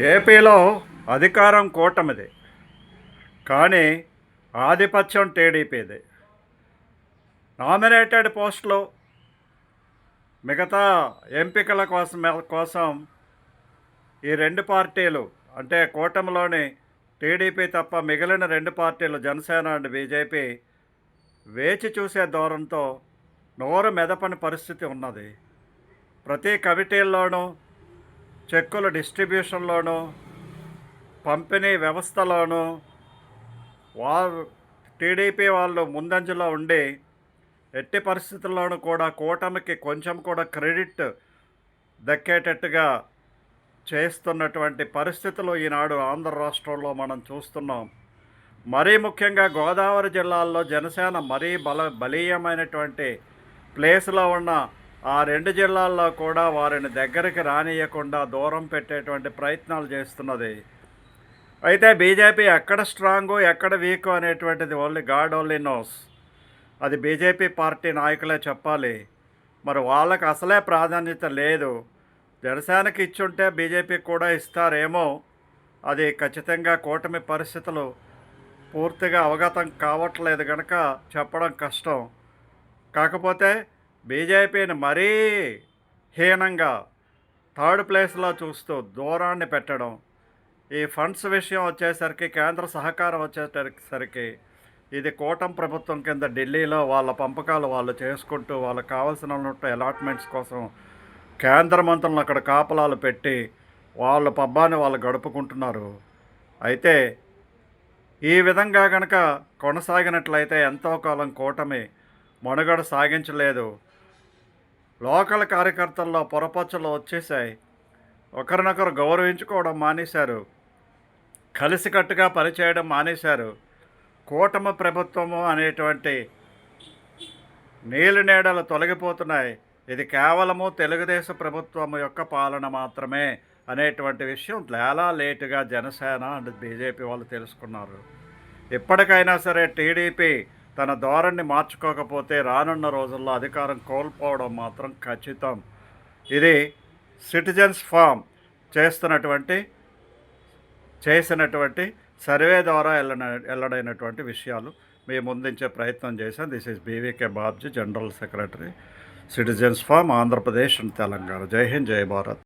ఏపీలో అధికారం కూటమిది, కానీ ఆధిపత్యం టీడీపీది. నామినేటెడ్ పోస్టులు మిగతా ఎంపికల కోసం ఈ రెండు పార్టీలు, అంటే కూటమిలోని టీడీపీ తప్ప మిగిలిన రెండు పార్టీలు జనసేన అండ్ బీజేపీ వేచి చూసే ధోరణితో నోరు మెదపని పరిస్థితి ఉన్నది. ప్రతి కమిటీల్లోనూ, చెక్కుల డిస్ట్రిబ్యూషన్లోనూ, పంపిణీ వ్యవస్థలోనూ టీడీపీ వాళ్ళు ముందంజలో ఉండి ఎట్టి పరిస్థితుల్లోనూ కూడా కూటమికి కొంచెం కూడా క్రెడిట్ దక్కేటట్టుగా చేస్తున్నటువంటి పరిస్థితులు ఈనాడు ఆంధ్ర రాష్ట్రంలో మనం చూస్తున్నాం. మరీ ముఖ్యంగా గోదావరి జిల్లాల్లో జనసేన మరీ బలీయమైనటువంటి ప్లేస్లో ఉన్న ఆ రెండు జిల్లాల్లో కూడా వారిని దగ్గరికి రానియకుండా దూరం పెట్టేటువంటి ప్రయత్నాలు చేస్తున్నది. అయితే బీజేపీ ఎక్కడ స్ట్రాంగు ఎక్కడ వీకు అనేటువంటిది గాడ్ ఓన్లీ నోస్. అది బీజేపీ పార్టీ నాయకులే చెప్పాలి. మరి వాళ్ళకి అసలే ప్రాధాన్యత లేదు. జనసేనకి ఇచ్చుంటే బీజేపీకి కూడా ఇస్తారేమో. అది ఖచ్చితంగా కూటమి పరిస్థితులు పూర్తిగా అవగతం కావట్లేదు కనుక చెప్పడం కష్టం. కాకపోతే బీజేపీని మరీ హీనంగా థర్డ్ ప్లేస్లో చూస్తూ దూరాన్ని పెట్టడం, ఈ ఫండ్స్ విషయం వచ్చేసరికి, కేంద్ర సహకారం వచ్చేసరికి ఇది కూటమి ప్రభుత్వం కింద ఢిల్లీలో వాళ్ళ పంపకాలు వాళ్ళు చేసుకుంటూ వాళ్ళకి కావాల్సిన అలాట్మెంట్స్ కోసం కేంద్ర మంత్రులను అక్కడ కాపలాలు పెట్టి వాళ్ళ పబ్బాన్ని వాళ్ళు గడుపుకుంటున్నారు. అయితే ఈ విధంగా కనుక కొనసాగినట్లయితే ఎంతో కాలం కూటమి మనుగడ సాగించలేదు. లోకల్ కార్యకర్తల్లో పొరపచ్చలు వచ్చేసాయి. ఒకరినొకరు గౌరవించుకోవడం మానేశారు. కలిసికట్టుగా పనిచేయడం మానేశారు. కూటమి ప్రభుత్వము అనేటువంటి నీలి నీడలు తొలగిపోతున్నాయి. ఇది కేవలము తెలుగుదేశం ప్రభుత్వం యొక్క పాలన మాత్రమే అనేటువంటి విషయం చాలా లేటుగా జనసేన అండ్ బీజేపీ వాళ్ళు తెలుసుకున్నారు. ఇప్పటికైనా సరే టీడీపీ తన ధోరణిని మార్చుకోకపోతే రానున్న రోజుల్లో అధికారం కోల్పోవడం మాత్రం ఖచ్చితం. ఇది సిటిజన్స్ ఫామ్ చేసినటువంటి సర్వే ద్వారా వెల్లడైనటువంటి విషయాలు మీ ముందుంచే ప్రయత్నం చేశాను. This is BVK Babji, general secretary, citizens forum, Andhra Pradesh and Telangana. జై హింద్, జై భారత్.